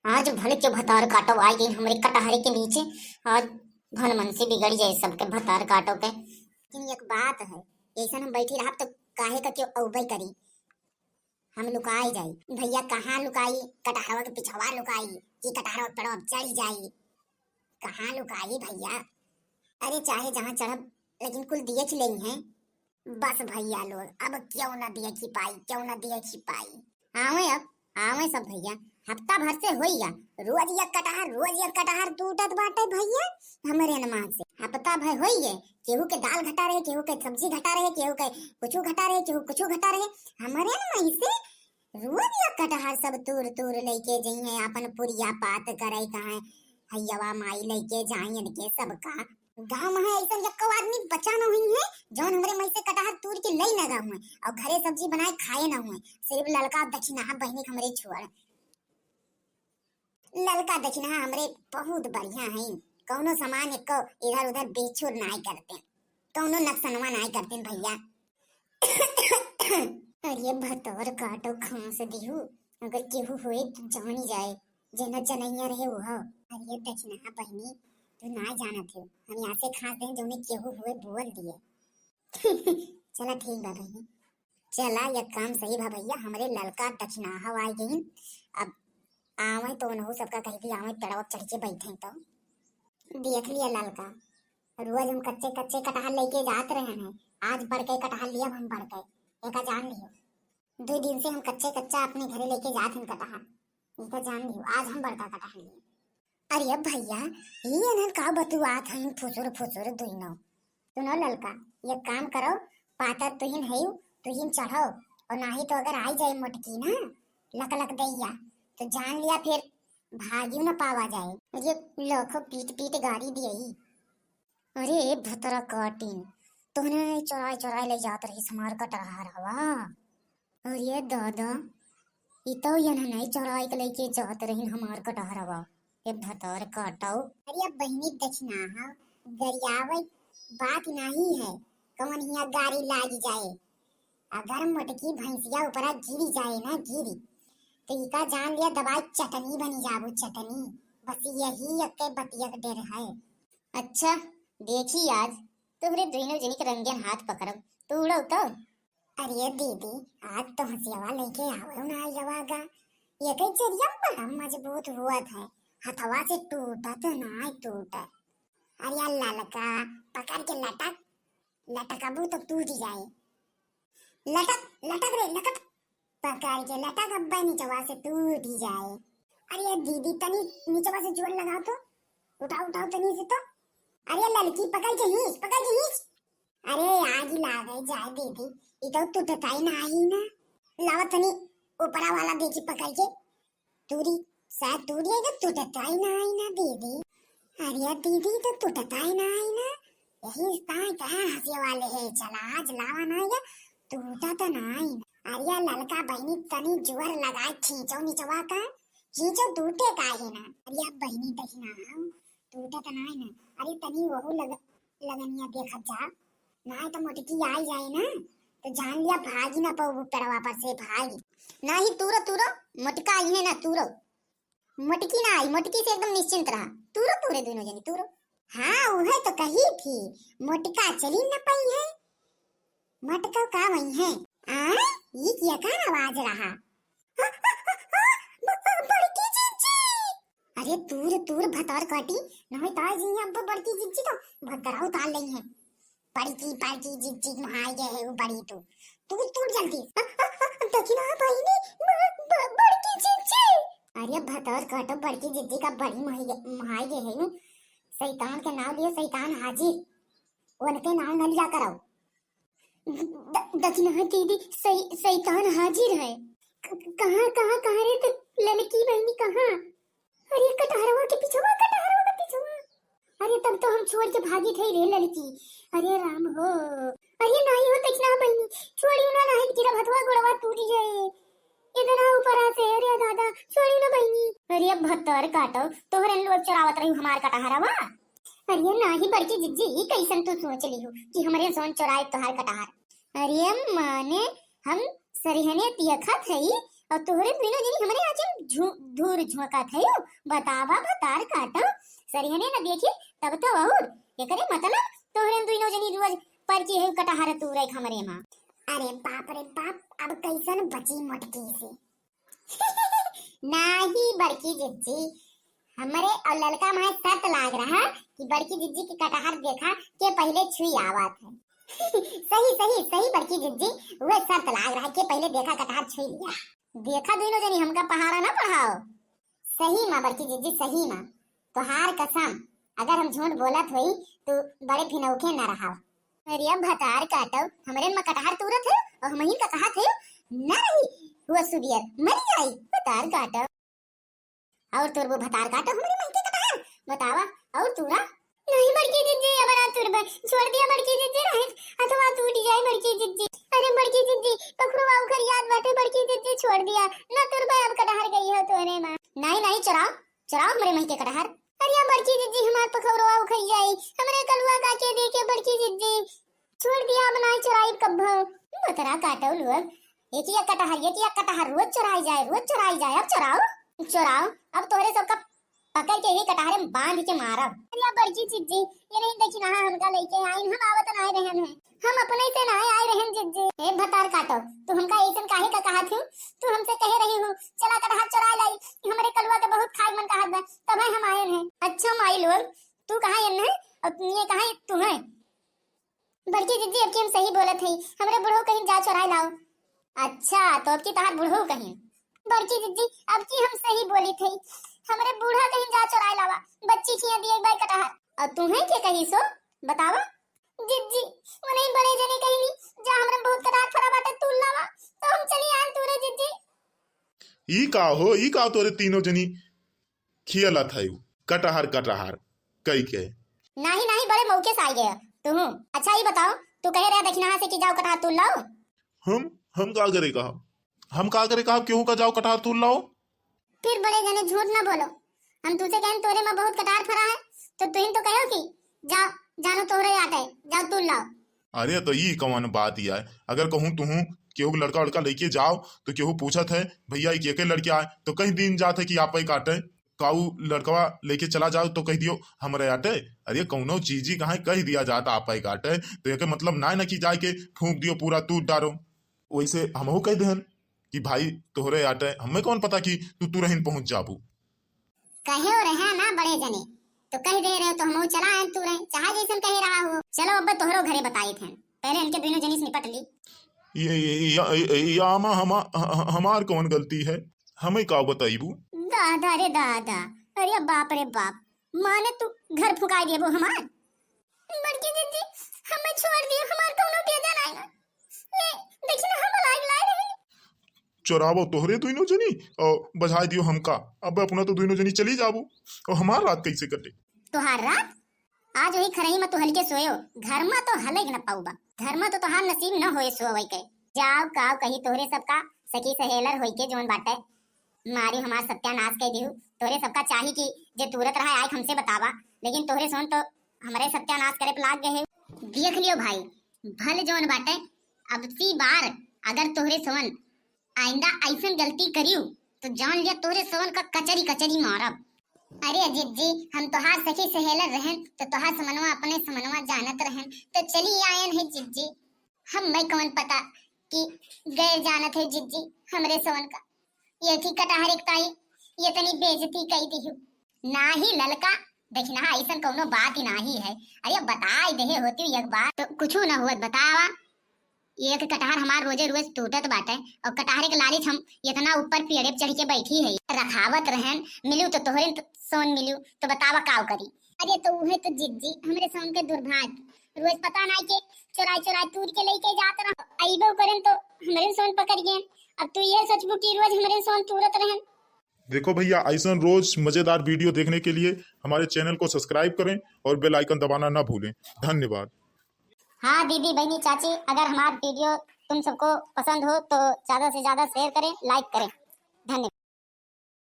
आज भले के भतार काटो आई गई हमरे कटहरे के नीचे। आज भन मन से बिगड़ जाए सबके भतार काटो के। लेकिन एक बात है, ऐसा हम बैठी रहा तो काहे का क्यों औबई करी। हम लुकाई जाई भैया, कहाँ लुकाई? कटहरवा के पिछवा लुकाई कि कटहरवा पेड़वा चढ़ जाई? कहाँ लुकाई भैया? अरे चाहे जहाँ चढ़ब लेकिन कुल दिए खिलेंगे हैं। बस भैया लोग अब क्यों ना दिए खिपाई, क्यों ना दिए खिपाई। आवे अब आवे सब भैया, हफ्ता भर से होइया रोज एक कटहर टूटत बाटे भैया हमरे नमा से। हफ्ता भर होइए केहू के दाल घटा रहे, केहू के सब्जी घटा रहे, केहू के कुछू घटा रहे, केहू कुछू घटा रहे। हमरे नमा से रोज एक कटहर सब तूर तूर लेके जइए अपन पुरिया पात करे कहाँ हैया माई लेके जाई इनके सबका। गाँव में ऐसा एक आदमी बचा न हुई है जौन हमरे मई से कटहर तूर के लई न गा हुए और घरे सब्जी बनाए खाए न हुए। सिर्फ लड़का दक्षिणा बहनी हमरे छोड़, लड़का दक्षिणा हमरे बहुत बढ़िया है। कौनो सामान एक इधर उधर बेचोर नहीं करते, कौनो नुकसानवा नहीं करते भैया। अरे भतौर काटो खांस दिहु, अगर केहू होए तो जानी जाए, जना जनैया रहे वो। अरे दक्षिणा बहनी तू ना जानत हो, हम यहाँ से खास दें जो में केहू हुए बोल दिए। चला ठीक बा बहनी, चला ये काम सही बा भैया। हमरे लड़का दक्षिणा आई गई, अब आवे तो न हो सबका कहीं भी आवे पेड़वा चढ़ के बैठे तो देख लिया लड़का। रोज हम कच्चे कच्चे कटहल लेके जात रहे हैं, आज बढ़ के कटहल लिया हम बढ़ के एका जान लियो। 2 दिन से हम कच्चे कच्चा अपने घरे लेके जात हैं कटहल, एका जान लियो आज हम बड़का कटहल लिए। अरे भैया ये न का बतुआत है फुसुर फुसुर दुइनो। सुनो लड़का ये काम करो, पातर तुहिन है तुहिन चढ़ो, और नाही तो अगर आई जाए मोटकी ना लक लक दैया तो जान लिया फिर भागियो न पावा जाए। मुझे लाखों पीट पीट गाड़ी दियई। अरे भतरा काटिन तोने चौराय चौराय ले जात रही समार कटहर हवा। और ये दादा इतो ये नहीं चौराय के लेके जात रही हमार कटहर हवा। ये भतर काटाओ। अरे बहनी दक्षिणा गरियावे बात नहीं है, कौन हिया गाड़ी लाग जाए। अगर मोटकी भैंसिया ऊपरा गिरी जाए ना गिरी तो इका जान लिया दवाई चटनी बनी जाबू चटनी। बस यही अके बतिया डर है। अच्छा देखी आज तुम्हारे दोनों जनी के रंगन हाथ पकड़ब तू उड़ो तो। अरे दीदी आज तो हंसियावा लेके आओ ना यवागा, ये कई जरिया बड़ा मजबूत हुआ था, हथवा से टूटा तो ना टूटा। अरे ललका पकड़ के लटक लटकबू तो टूट जाए। लटक लटक रे लटक, पकड़ के लटक अब्बा नीचवा से टूट ही जाए। अरे दीदी तनी नीचवा से जोर लगाओ तो, उठाओ उठाओ तनी से तो। अरे लड़की पकड़ के खींच पकड़ के खींच। अरे आज ला गई जाए दीदी, इतो टूटता ही ना ही ना। लावा तनी ऊपरा वाला देखी पकड़ के, तूरी शायद टूट जाएगा, टूटता ही ना दीदी। अरे दीदी तो टूटता ही ना यही कहाँ हंसी वाले है। चला आज लावा ना या टूटा तो नहीं। अरे ललका बहनी तनी जोर लगाए खींचो नीचवा का, खींचो टूटे का है ना। अरे बहनी दक्षिणा टूटा तो नहीं ना। अरे तनी वहु लगनिया देखा जा ना तो मोटकी आई जाए ना तो जान लिया भागी ना पाऊ पेड़वा पर से भागी ना ही तूरो तूरो मोटका आई है ना तूरो, मोटकी ना आई मोटकी से एकदम निश्चिंत रहा तूरो पूरे दोनों जनी तूरो। हाँ वह तो कही थी मोटका चली न पाई है, मटका का वही है। ये क्या का आवाज रहा? बड़की जीजी। अरे तूर तूर भतार काटी नहीं ताज जी अब बड़की जीजी तो भतरा उतार ली है। बड़की जीजी महाई गए है वो बड़ी तो तूर तूर जल्दी। दक्षिणा भाई ने बड़की जीजी। अरे भतार काटो बड़की जीजी का बड़ी महाई गए है। शैतान के नाम लियो शैतान हाजिर, उनके नाम न लिया करो। दक्षिणा दीदी शैतान हाजिर है। कहाँ कहाँ कहाँ रे तो लड़की बहनी कहाँ? अरे कटहरवा के पीछवा कटहरवा के पीछवा। अरे तब तो हम छोड़ के भागी थे रे लड़की। अरे राम हो, अरे नहीं हो दक्षिणा बहनी छोड़ी ना नहीं तेरा भतवा गोड़वा टूट जाए इधर आओ ऊपर से। अरे दादा छोड़ी ना बहनी। अरे भत्तर काटो तोहरे लोग चरावत रही हमार कटहरवा। अरे नाही बड़की जिज्जी कैसन तू सोच ली हो कि हमारे सोन चुराए तोहार कटहर। अरे माने हम सरिहने तियखत हई और तोहरे तीनों जनी हमरे आचे धूर झोंका थयो। बतावा भतार काटो सरिहने न देखी तब तो और एकरे मतलब तोहरे तीनों जनी रोज परची है कटहर तूरे हमरे मां। अरे बाप रे बाप, अब कैसन बची मटकी से नाही बड़की जिज्जी, हमारे और लड़का माँ शर्त लाग रहा कि बड़की जिज्जी की कटहर देखा के पहले छुई आवत है सही सही सही बड़की जिज्जी, वो शर्त लाग रहा के पहले देखा कटहर छुई लिया। देखा दोनों जनी हमका पहाड़ा ना पढ़ाओ। सही माँ बड़की जिज्जी सही माँ, तोहार कसम अगर हम झूठ बोलत हुई तो बड़े फिनौखे न रहा। अरे भतार काटो हमरे में कटहर तुरत है और हम ही का कहा थे ना रही हुआ सुबियर मर जाई। भतार काटो और तुर वो भतार काटो हमरे में के कटहर बतावा और तुरा नहीं बड़की जिज्जी अब ना तुर छोड़ दिया बड़की जिज्जी रहे अथवा टूट जाए बड़की जिज्जी। अरे बड़की जिज्जी पकड़ो आओ घर याद बाटे बड़की जिज्जी छोड़ दिया ना तुर अब कटहर गई हो तोरे मां। नहीं नहीं चराओ चराओ हमरे में के कटहर। अरे बड़की जिज्जी हमार पखरो आओ खाई जाई हमरे कलुआ काके देके बड़की जिज्जी छोड़ दिया अब ना चराई कब बतरा काटो लोग एक ही कटहर रोज चराई जाए अब चराओ अब तोरे सबका पकड़ के ही कटहरे में बांध के मारब। अरे बड़की जिज्जी ये नहीं देखी ना हमका लेके आई हम आवत ना आए रहन है हम अपने से ना आए रहन जिज्जी। ए भतार काटो तू हमका ऐसन काहे का कहा थी तू हमसे कह रही हो चला कटहर चुरा लाई हमरे कलुआ के बहुत खाए मन कहत बा तब हम आए हैं। अच्छा माई लोग तू कहां है ना और ये कहां तू है बड़की जिज्जी अब की हम सही बोलत हई हमरे बुढ़ो कहीं जा चुरा लाओ। अच्छा तो अब की तहार बुढ़ो कहीं बड़की जिज्जी अब की हम सही बोली थी हमरे बूढ़ा कहीं जा चुरा लावा बच्ची खिया दिए एक बार कटहर और तुम्हें के कही सो बतावा जिज्जी वो नहीं बड़े जने कहीं नहीं जा हमरे बहुत कटहर फरा बाटे तू लावा तो हम चली आन तूरे जिज्जी। ई का तोरे तीनों जनी खियला थायु कटहर कई के नहीं बड़े मौके से आ गए तू। अच्छा ये बताओ तू कह रहा दक्षिणा से कि जाओ कटहर तू लाओ। हम का करे कहा क्यों का जाओ कटहर तू लाओ। फिर बड़े जने झूठ ना बोलो हम तुझसे कहें तोरे में बहुत कटहर फरा है तो तुम तो कहो कि जाओ जानो तोरे आता है जाओ तू लाओ। अरे तो ये कौन बात ही है अगर कहूँ तू केहू लड़का लेके जाओ तो केहू पूछत है भैया के लड़के आए तो कहीं दिन जाते कि आप ही काटे काऊ लड़कवा लेके चला जाओ तो कह दियो हमारे आटे। अरे कौनो चीज ही कहा कह दिया जाता आप ही काटे तो ये मतलब ना कि जाए के फूंक दियो पूरा तू डारो। वैसे हमहू कह देहन कि भाई तोहरे आटे हमें कौन पता कि तू रहीन पहुंच जाबू। कहे हो रहे ना बड़े जने तो कह दे रहे तो हम चला आए तू रहे चाहे जैसन कह रहा हो। चलो अब तोहरो घरे बताई थे पहले इनके दोनों जनी से निपट ली। ये हमार कौन गलती है हमें का बताइबू। दादा रे दादा अरे बाप रे बाप माने तू घर फुका दिए वो हमार बड़की जिज्जी हमें छोड़ दियो हमार कोनो बेजा नहीं ना ले देखिए हम लाई रहे चोरावो तोहरे दोनों जनी और बजा दियो हमका अब अपना तो दोनों जनी चली जाबू और हमार रात कैसे कटे। तोहार रात आज वही खरही में तो हल्के सोयो घर में तो हले न पाऊबा घर में तो तोहार नसीब न होए सोवई के जाओ काव कही तोहरे सबका सखी सहेलर होई के जोन बाटे मारी हमार सत्यानाश कह दिहु तोहरे सबका चाही कि जे तुरत रहा आए हमसे बतावा लेकिन तोहरे सोन तो हमारे सत्यानाश करे पे लाग गए। देख लियो भाई भल जोन बाटे अब सी बार अगर तोहरे सोन आइंदा ऐसन गलती करियो तो जान लिया तोहरे सोन का कचरी मारब। अरे जिज्जी हम तोहार सखी सहेलर रहन तो तोहार समनवा अपने समनवा जानत रहन तो चली आयन है जिज्जी हम मैं कौन पता कि गैर जानत है जिज्जी हमरे सोन का ये थी कटहर एक ताई ये तनी बेइज्जती कही दी ना ही ललका देखना ऐसा कोनो बात ही नहीं है। अरे बताई दे होती एक बात तो कुछ ना हुआ बतावा एक कटहर हमार रोजे रोज टूटत बाटे और कटहरे के लालिच हम इतना ऊपर पेड़े चढ़ के बैठी है रखावत रहन मिलू तो तोहरे सोन मिलू तो बतावा काव करी। अरे तो उहे तो जिज्जी हमरे सोन के दुर्भाग्य रोज पता नहीं के चुराई तूर के लेके जात रह आइबो करन तो हमरे सोन पकड़ गए अब तू ये सोचबू कि रोज हमरे सोन तुरत रहन। देखो भैया ऐसा रोज मजेदार वीडियो देखने के लिए हमारे चैनल को सब्सक्राइब करें और बेल आइकन दबाना ना भूलें। धन्यवाद। हाँ दीदी बहनी चाची अगर हमारा वीडियो तुम सबको पसंद हो तो ज्यादा से ज्यादा शेयर करें लाइक करें। धन्यवाद।